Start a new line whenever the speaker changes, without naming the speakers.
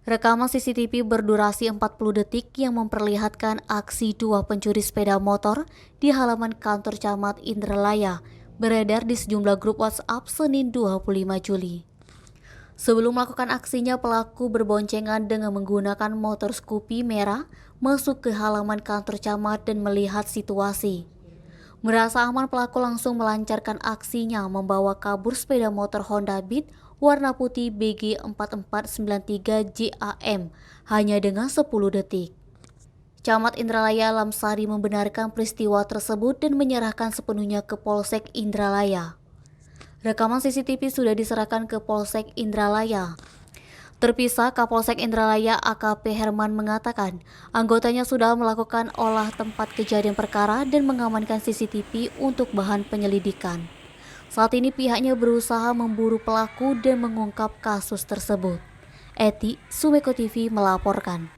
Rekaman CCTV berdurasi 40 detik yang memperlihatkan aksi dua pencuri sepeda motor di halaman kantor Camat Indralaya beredar di sejumlah grup WhatsApp Senin 25 Juli. Sebelum melakukan aksinya, pelaku berboncengan dengan menggunakan motor Scoopy merah masuk ke halaman kantor camat dan melihat situasi. Merasa aman, pelaku langsung melancarkan aksinya membawa kabur sepeda motor Honda Beat warna putih BG 4493 JAM hanya dengan 10 detik. Camat Indralaya Lamsari membenarkan peristiwa tersebut dan menyerahkan sepenuhnya ke Polsek Indralaya. Rekaman CCTV sudah diserahkan ke Polsek Indralaya. Terpisah, Kapolsek Indralaya AKP Herman mengatakan anggotanya sudah melakukan olah tempat kejadian perkara dan mengamankan CCTV untuk bahan penyelidikan. Saat ini pihaknya berusaha memburu pelaku dan mengungkap kasus tersebut. Eti, Sumeko TV melaporkan.